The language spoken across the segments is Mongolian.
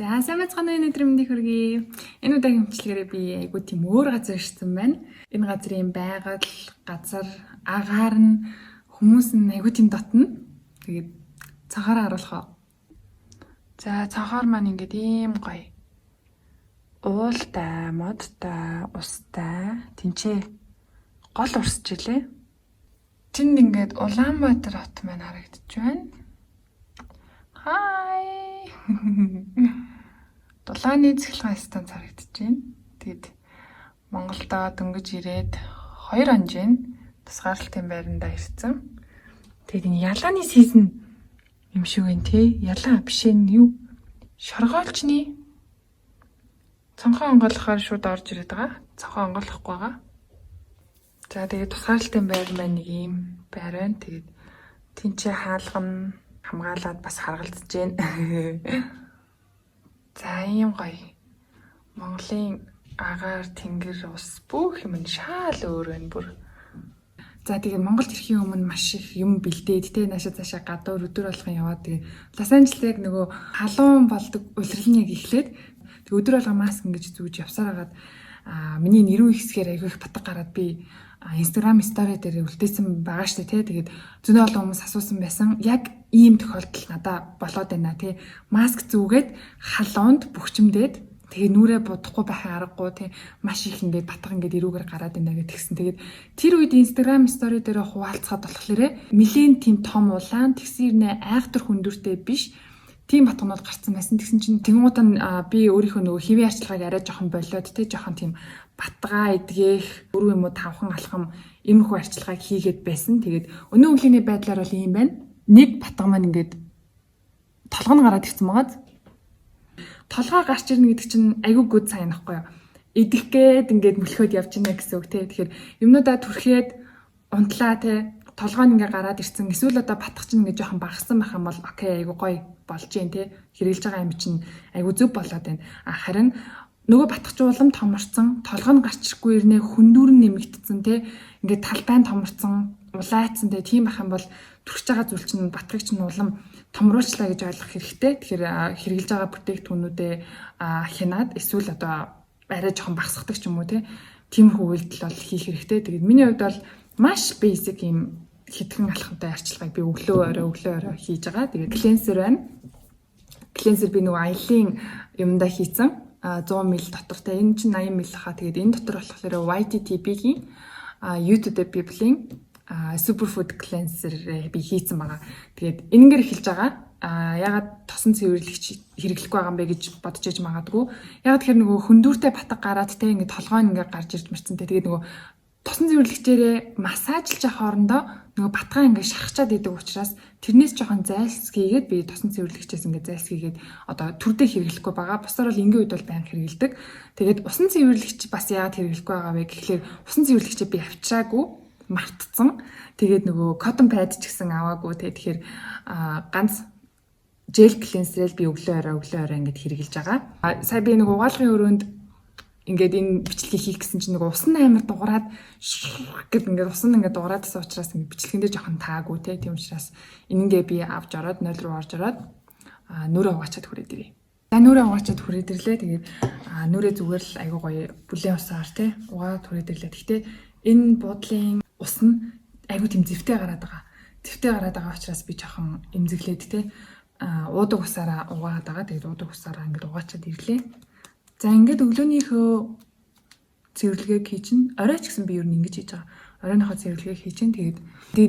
За сайн бацгаана өнөөдөр мэндийг хүргэе. Энэ удаагийн хөтлөгөөрөө би айгуу тийм өөр газар ирсэн байна. Энэ газрын байгаль, газар, агаар нь хүмүүс нь айгуу тийм дотно. Тэгээд цахаараа харуулах уу. За цахаар маань ингээд ийм гоё. Уултай, модтай, устай, тэнцээ гол урсж илээ. Тэнд ингээд Улаанбаатар хот маань харагдаж байна. Хай. Дулааны цэглэн станц харагдаж байна. Тэгэд Монголдо дөнгөж ирээд 2 онжийн тусгаарлалтын байранда ирсэн. Тэгэд энэ ялааны сизон юм шиг байна те. Ялаа биш ээ юу? Шоргоолчны цонхоо онгойлгохоор шууд орж ирээд байгаа. Цонхоо онгойлгохгүй байгаа. За тэгээд тусгаарлалтын байр маань нэг юм байр байна. Тэгээд тэнцээ хаалган хамгаалаад бас харгалзаж байна. За ийм гоё. Монголын агаар, тэнгэр, ус бүх юм шаал өөр байна бүр. За тэгээ Монголд ирэхийн өмнө маш их юм бэлдээд те наашаа цаашаа гадуур өдөр болгон яваад тэгээ Лос Анжелесыг нөгөө халуун болдог улирлын яг эхлээд тэг өдөр болгон маск ингэж зүүж явсараад миний нэрвэн хэсгээр айгүй их батг гараад би Instagram story дээр үлдээсэн байгаа штэ тий. Тэгээд зөндөө олон хүмүүс асуусан байсан. Яг ийм тохиолдол надад болоод байна тий. Маск зүүгээд халуунд бөхчмдээд тэгээ нүрээ будахгүй байхын аргагүй тий. Маш их ингээд батг ингээд ирүүгээр гараад байна гэдгсэн. Тэгээд тэр үед Instagram story дээр хуваалцахад болохоор нэлээд тийм том улаан тэгсэрнэ айхтар хүндүртэй биш. Тийм батгнууд гарцсан байсан. Тэгсэн чинь тэнгуут нь би өөрийнхөө нөгөө хэвийн арчилгааг арай жоохон болоод тий жоохон тийм батгаа эдгэх, өрөө юм уу тавхан алхам иймэрхүү арчилгааг хийгээд байсан. Тэгээд өнөө өглөөний байдлаар бол ийм байна. Нэг батга маань ингээд толгой нь гараад ирсэн байгааз. Толгой гарч ирнэ гэдэг чинь айгүй гүд сайн нахгүй юу? Идэх гээд ингээд мөлхөөд явж байна гэсэн үг тий. Тэгэхээр юмнуудаа түрхээд унтлаа тий. Толгой нь ингээ гараад ирсэн. Эсвэл одоо батгах чинь ингээ жоохон багассан байх юм бол окей айгу гоё болж जैन те хэрэгжилж байгаа юм чинь айгу зөв болоод байна. Харин нөгөө батгах улам томорцсон, толгой нь гарч ирэхгүй ирнэ хүндүүр нь нэмэгдсэн те ингээ талбай нь томорцсон, улайцсан те тийм байх юм бол түрхэж байгаа зүйл чинь батгах чинь улам томруулчлаа гэж ойлгох хэрэгтэй. Тэгэхээр хэрэгжилж байгаа бүтээгдэхүүнүүдээ хянаад эсвэл одоо арай жоохон багасгадаг ч юм уу те тиймэрхүү үйлдэл бол хийх хэрэгтэй. Тэгээд миний хувьд бол маш basic юм хитгэн алхамтай арчилгааг би өглөө орой хийж байгаа. Тэгээд клинсер байна. Клинсер би нөгөө аялын юмдаа хийцэн 100 мл дотортой. Энэ чинь 80 мл хаа. Тэгээд энэ дотор болохоор YTTP-ийн YouTube People-ийн Superfood Cleanser би хийцэн байгаа. Тэгээд энэгээр эхэлж байгаа. Ягаад тосон цэвэрлэгч хэрэглэхгүй байгаа юм бэ гэж бодож иж магадгүй. Ягаад тэгэхээр нөгөө хөндүүртэй батг гараад те ингээд толгой нь ингээд гарч ирж марцсан те. Тэгээд нөгөө тосон цэвэрлэгчээрээ массажлж авах хоорондоо нөгөө батгаа ингээд шахачаад идэг учраас тэрнээс жоохон зайлсхийгээд би тосон цэвэрлэгчээс ингээд зайлсхийгээд одоо түрдээ хэрэглэхгүй байгаа. Бусаар бол ингийн үед бол байнга хэрэглэдэг. Тэгээд усан цэвэрлэгч бас яагаад хэрэглэхгүй байгаа вэ гэхлээр усан цэвэрлэгчээ би авчираагүй мартцсан. Тэгээд нөгөө cotton pad ч гэсэн аваагүй. Тэгэхээр ганц gel cleanser-эл би өглөө орой ингээд хэрэглэж байгаа. Сая би нөгөө угаалгын өрөөнд ингээд энэ бичлэгийг хийх гэсэн чинь нэг усан амар дуграад гэд ингээд усан ингээд дуграадсан учраас ингээд бичлэгэн дээр жоохон таагүй те тийм учраас энэнгээ би авч ороод 0 руу орж ороод нүрээ угаачаад хүрээд ирээ. За нүрээ угаачаад хүрээд ирлээ. Тэгээд нүрээ зүгээр л айгуу гоё бүлээн усаар те угаад хүрээд ирлээ. Гэхдээ энэ буудлын ус нь айгуу тийм зэвтэй гараад байгаа. Зэвтэй гараад байгаа учраас би жоохон эмзэглээд те уудаг усаараа угаад байгаа. Тэгээд уудаг усаараа ингээд угаачаад ирлээ. За ингээд өглөөнийхөө цэвэрлэгийг хийчин. Орой ч гэсэн би ер нь ингэж хийж байгаа. Оройнхоо цэвэрлэгийг хийчин. Тэгээд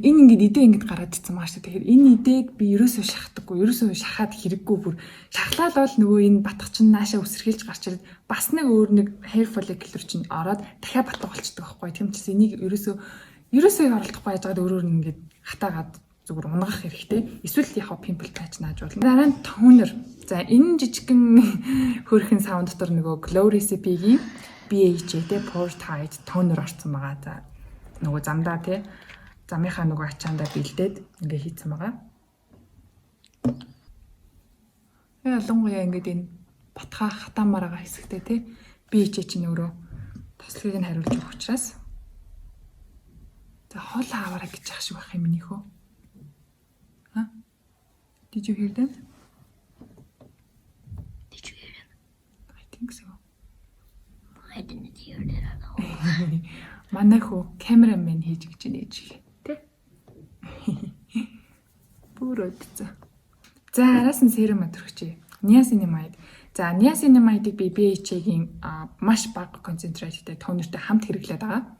энэ ингээд идэ ингэж гараад ицсэн байгаа шүү. Тэгэхээр энэ идэг би ерөөсөө шахадаггүй. Ерөөсөө шахаад хэрэггүй бүр. Шахлаа л бол нөгөө энэ батгах чинь наашаа үсэрхийлж гарч ирээд бас нэг өөр нэг hair follicle чинь ороод дахиад батга болчихдог байхгүй. Тийм ч энийг ерөөсөө оролдохгүй яжгаад өөрөөр нь ингээд хатаагаад зүгээр унгах хэрэгтэй. Эсвэл яг пимпл patch нааж болно. Дараа нь тонер. За энэ жижигхэн хөрхэн саунд дотор нөгөө Glow Recipe-ийн BHA те Pore Tight тонер орсон байгаа. За нөгөө замдаа те замынхаа нөгөө ачаандаа бэлдээд ингээ хийцэн байгаа. Ялангуяа ингээд энэ батхаа хатаамаар байгаа хэсэгтээ те BHA чинь өөрөө тослогыг нь хариулж өгөх учраас за хол аваараа гэж ах шиг байх юм минийхөө. Did you hear that? Did you hear Манай хүү камерамен хийж гэж нээж гээ. Тэ? Бүр өдцөө. За араас нь серум өдрөгчээ. Niacinamide. За niacinamide-ыг би BHA-гийн маш бага концентрацтай тонертэй хамт хэрэглээд байгаа.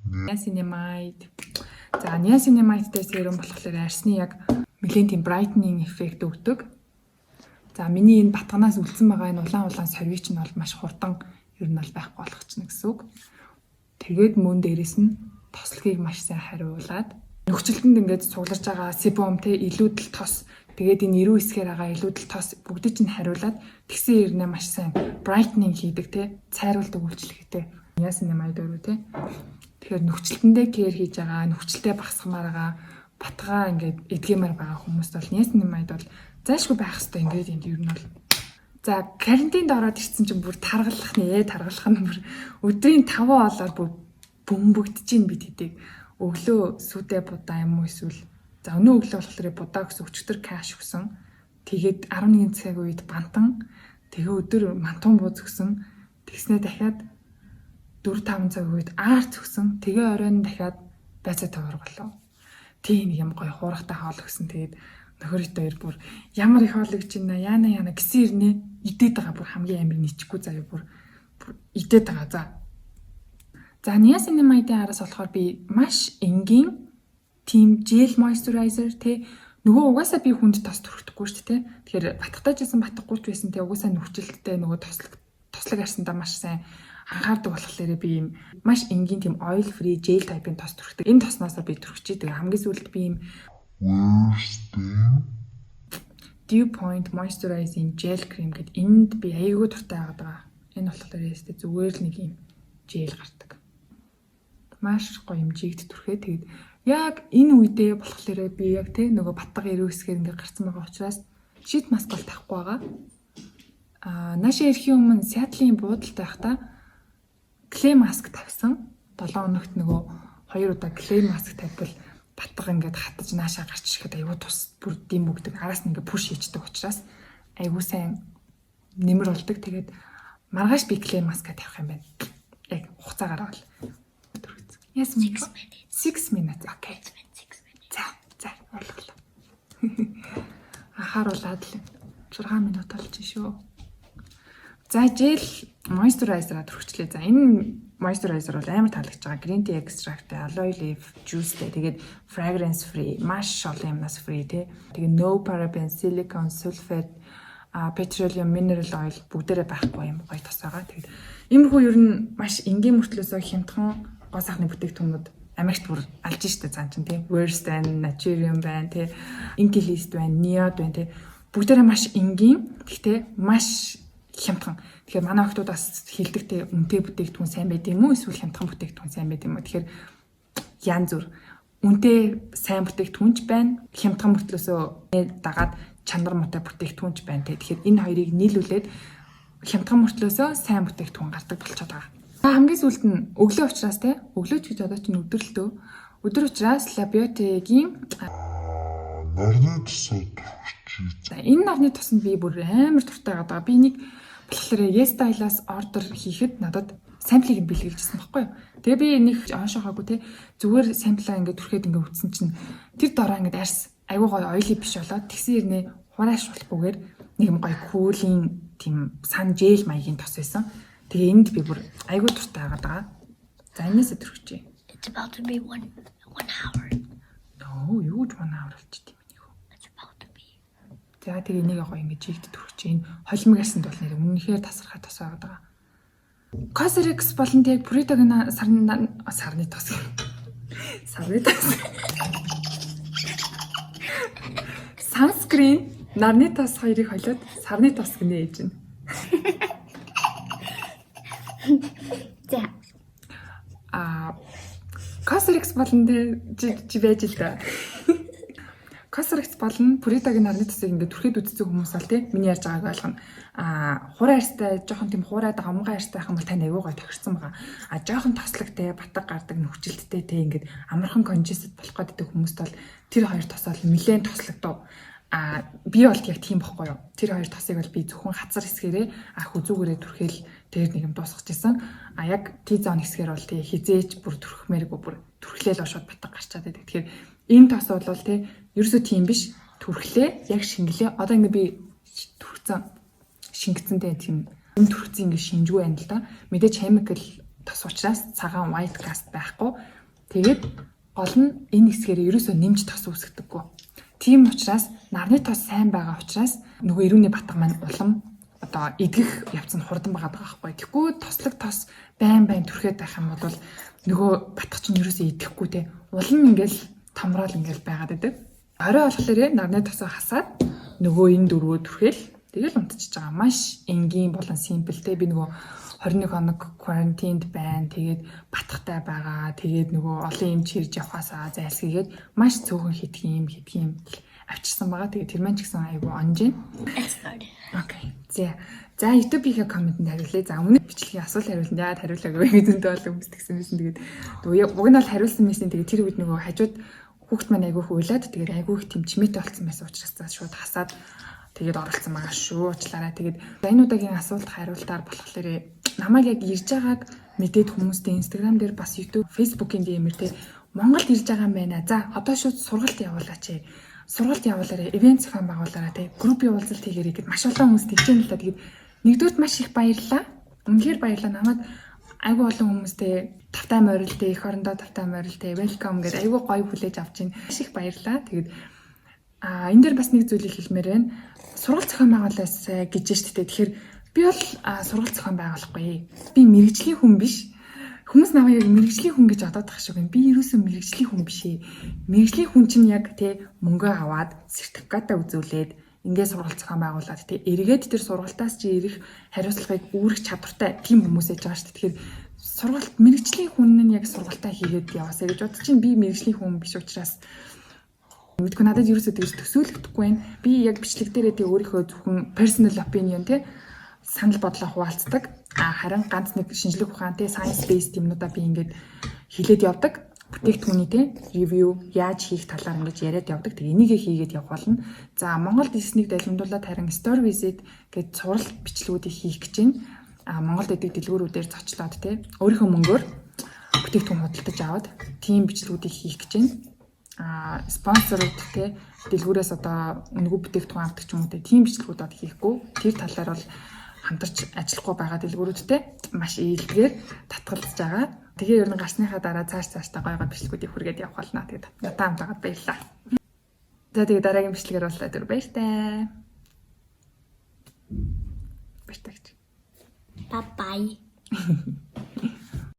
Niacinamide. За niacinamide-тэй серум болохоор арсны яг нэлээд тийм brightening эффект өгдөг. За миний энэ батганаас үлдсэн байгаа энэ улаан сорвич нь бол маш хурдан ер нь бол байхгүй болгочихно гэсэн үг. Тэгээд мөн дээрэс нь тослогийг маш сайн хариулаад нөхцөлтөнд ингээд цугларч байгаа себум те илүүдэл тос тэгээд энэ эрүү хэсгээр байгаа илүүдэл тос бүгдийг нь хариулаад тэгсэн ирнэ маш сайн brightening хийдэг те цайруулдаг үйлчлэгтэй. Niacinamide өөрөө те. Тэгэхээр нөхцөлтөндөө care хийж байгаа, нөхцөлтэй багасгамаар байгаа, батгаа ингээд эдгэмээр байгаа хүмүүст бол niacinamide бол заашгүй байх хэрэгтэй ingredient ер нь бол. За карантинд ороод ирсэн чинь бүр таргалах нь бүр өдрийн 5 хоолоор бүр бөмбөгдөж ийн бид хэдэг. Өглөө сүдэ будаа юм уу эсвэл за өнөө өглөө болохоор будаа гэсэн өчтөр каш өгсөн. Тэгээд 11 цаг үед бантан тэгээ өдөр мантун бууз өгсөн. Тэгснээ дахиад 4-5 цаг үед аарц өгсөн. Тэгээ оройн дахиад байцаа товор болов. Тийм юм гоё хуурахтай хоол өгсөн. Тэгээд нөхөртэй хоёр бүр ямар их хоол өгч байна яана гэсэн ирнэ идээд байгаа бүр хамгийн амир нийчгүй заяа бүр идээд байгаа. За niacinamide-ийн араас болохоор би маш энгийн тийм gel moisturizer те нөгөө угаасаа би хүнд тос төрөхдөггүй шүү дээ. Тэгэхээр батгтай жисэн батгахгүй ч байсан те угаасаа нөхцөлттэй нөгөө тослог арсандаа маш сайн анхаардаг болохоор би юм маш энгийн тийм oil free gel type-ийн тос төрөхдөг. Энэ тосноосоо би төрчихчихэд хамгийн сүүлд би юм Dew Point Moisturizing Gel Cream гэдэг энд би аяйгуу дуртай байгаа. Энэ болохоор ястэй зүгээр л нэг юм gel гардаг. Маш гоё хэмжээнд түрхээ. Тэгээд яг энэ үедээ болохоор би яг те нөгөө батга эрүү хэсгээр ингээд гарсан байгаа учраас шид маск бол тахгүй байгаа. Наашаа ирэхийн өмнө Seattle-ийн буудалд байхдаа clay mask тавьсан. 7 хоногт нөгөө 2 удаа clay mask тавьбал батга ингээд хатаж наашаа гарч ирэхэд аягүй тус бүр дэм бүгдэг. Араас нь ингээд push хийдэг учраас аягүй сайн нэмэр болдог. Тэгээд маргааш би clay mask тавих юм байна. Яг хугацаа гаргавал. Yes, 6 minutes. Okay. 6 minutes. За, ойлголоо. Харуулаад л 6 минут болж шүү. За, gel moisturizer-а төрөчлээ. За, энэ moisturizer бол амар таалагдж байгаа. Green tea extract, aloe leaf juice тэгээд fragrance free, маш олон юмнаас free тий. Тэгээд no paraben, silicone, sulfate, petroleum, mineral oil бүгдээрээ байхгүй юм гоё тос байгаа. Тэгээд иймэрхүү ер нь маш энгийн мөртлөөсөө хямдхан гоо сайхны бүтээгдэхүүнүүд Америкт бүр алж штэ цаан чинь тий. Worst байна, Naturium байна тий. Inkilist байна, Niod байна тий. Бүгдээрээ маш энгийн. Гэхдээ маш хямдхан. Тэгэхээр манай охтуудаас хилдэгтэй үнэтэй бүтээгдэхүүн сайн байд юм уу? Эсвэл хямдхан бүтээгдэхүүн сайн байд юм уу? Тэгэхээр ян зүр. Үнэтэй сайн бүтээгдэхүүнч байна. Хямдхан мөртлөөсөө дагаад чанар муутай бүтээгдэхүүнч байна тий. Тэгэхээр энэ хоёрыг нийлүүлээд хямдхан мөртлөөсөө сайн бүтээгдэхүүн гардаг болчиход байгаа. Хамгийн сүүлд нь өглөө учраас те өглөөч гэж одоо чинь өдөр л дөө. Өдөр учраас Labiote-гийн нарны тосод төрчих. За энэ нарны тосонд би бүр амар дуртай байгаа. Би нэг болохоор YesStyle-аас ордер хийхэд надад самплыг бэлгэлжсэн байхгүй юу. Тэгээ би нэг оншохоогүй те зүгээр самплаа ингээд түрхэд ингээд үтсэн чинь тэр дороо ингээд арс айгуу гоё оily биш болоод тэгсэн ирнэ хурааш болохгүйгээр нэг юм гоё куулийн тийм сан жел маягийн тос байсан. Тэгээ энд би бүр айгуу дуртай байгаа. За энэсээ төрчихье. It's about to be one hour. Оо, юу ч 1 hour болчих тийм нэг. It's about to be. За тэгээ энийг гоё ингэж жигд төрчихье. Энэ холимгаарсанд бол нэр үнэхээр тасархай тос байгаа. Cosrx болон тэг Puridaгийн сарны тос. Сарны тос. Sunscreen, нарны тос хоёрыг холиод сарны тос гэнэ ээж нь. За. Cosrx болон чи байж л да. Cosrx болон Puridaгийн нарны тосыг ингээд түрхэд үтцсэн хүмүүс бол тий миний ярьж байгааг ойлгоно. Хураа арьстай жоохон тийм хураад амгаа арьстай байх юм бол тань аягүй гой тохирсон байгаа. Жоохон тослогтэй батг гардаг нөхцөлттэй тий ингээд амархан congested болох гэдэг хүмүүст бол тэр хоёр тос бол нэлээд тослогдов. Би бол яг тийм бохгүй юу. Тэр хоёр тосыг бол би зөвхөн хазар хэсгээрээ хүзүүгээрээ түрхэл Тэгээд нэг юм дуусчихсан. А яг T-zone хэсгээр бол тий хизээч бүр түрхмээргүй бүр түрхлээл шууд батга гарчаад байдаг. Тэгэхээр энэ тос бол тий ерөөсөө тийм биш. Түрхлээ яг шингэлээ. Одоо ингэ би түрхсэн шингэцэнтэй тийм түрхсэн ингэ шинжгүй байна л да. Мэдээж chemical тос учраас цагаан white cast байхгүй. Тэгээд гол нь энэ хэсгээр ерөөсөө нэмж тос үүсгдэггүй. Тийм учраас нарны тос сайн байгаа учраас нөгөө ирүүний батга маань улам одоо идэх явц нь хурдан байгаа байхгүй. Тэгэхгүй тослог тос байн түрхээд байх юм бол нөгөө батга чинь ерөөсөө идэхгүй те. Улам ингээл томрол ингээл байгаад байдаг. Орой болохоор нарны тосоо хасаад нөгөө энэ дөрвөө түрхээл тэгэл унтчихж байгаа. Маш энгийн болон симплтэй. Би нөгөө 21 хоног quarantined байна. Тэгээд батгатай байгаа. Тэгээд нөгөө олон юм чирж явахаасаа зайлсхийгээд маш цөөхөн хэтгийм авчирсан байгаа. Тэгээд тэр маань ч гэсэн айгүй онж байна. Окей. За YouTube-ийн комментэнд хариулъя. За өмнө бичлэгийн асуулт хариулсан. Яагаад хариулаагүй вэ гэдэг бол хүмүүс тэгсэн байсан. Тэгээд уг нь бол хариулсан байсан. Тэгээд тэр үед нөгөө хажууд хүүхд маань айгүй хуйлаад тэгээд айгүй их тийм чимээтэй болсон байсан учраас шууд хасаад тэгээд оролцсон байгаа шүү. Уучлаарай. Тэгээд энэ удаагийн асуулт хариултаар болохоор намайг яг ирж байгааг мэдээд хүмүүстэй Instagram дээр бас YouTube, Facebook-ийн DM-ээр те Монголд ирж байгаа юм байна. За одоо шууд сургалт явуулаач. Сургалт явуулаарай. Ивент зохион байгуулаарай те. Группийн уулзалт хийгээрэй гэд маш олон хүмүүс тэгж юм л та. Тэгээд нэгдүгürt маш их баярлалаа. Үнэхээр баярлалаа. Намайг айгүй олон хүмүүстэй тавтай морилтэй, их орондоо тавтай морилтэй, welcome гэдэг айгүй гоё хүлээж авч байна. Маш их баярлалаа. Тэгээд энэ дээр бас нэг зүйлийг хэлмээр байна. Сургалт зохион байгуулаасай гэж штэ. Тэгэхээр би бол сургалт зохион байгуулахгүй. Би мэрэгжлийн хүн биш. Хүмүүс намайг яг мэрэгжлийн хүн гэж одоодох шиг байна. Би ерөөсөө мэрэгжлийн хүн биш ээ. Мэрэгжлийн хүн чинь яг те мөнгө аваад сертификатаа үзүүлээд ингээд сургалт зохион байгуулад те эргээд тэр сургалтаас чи ирэх хариуцлагыг үүрэх чадвартай тийм хүмүүс ээж байгаа шүү дээ. Тэгэхээр сургалт мэрэгжлийн хүн нь яг сургалтаа хийгээд яваасаа гэж бодож чинь би мэрэгжлийн хүн биш учраас мэдгүй надад ерөөсөө тэгж төсөөлөгдөхгүй байна. Би яг бичлэг дээрээ тий өөрийнхөө зөвхөн personal opinion те санал бодлоо хуваалцдаг. Харин ганц нэг шинжлэх ухаан те science based юмнуудаа би ингээд хилээд явдаг. Бүтээгдэхүүний те review яаж хийх талаар ингэж яриад явдаг. Тэгээ энийгээ хийгээд явах болно. За Монголд ирснийг далимдуулаад харин story visit гэж сурал бичлэгүүдийг хийх гэж байна. Монголд идэг дэлгүүрүүдээр зочлоод те өөрийнхөө мөнгөөр бүтээгдэхүүн худалдаж аваад тийм бичлэгүүдийг хийх гэж байна. Спонсорууд те дэлгүүрээс одоо өнгө бүтээгдэхүүн авдаг ч юм уу те тийм бичлэгүүд одоо хийхгүй. Тэр талаар бол хамтарч ажиллахгүй байгаа дэлгүүрүүдтэй маш ийлдгээр татгалзаж байгаа. Тэгээ ер нь гарсныхаа дараа цааш та гойгоо бичлэгүүдийг хүргээд явах болно. Тэгээд надад хамтаагаад баярлалаа. За тэгээ дараагийн бичлэгээр боллоо түр баяртай. Баяртай. Bye bye.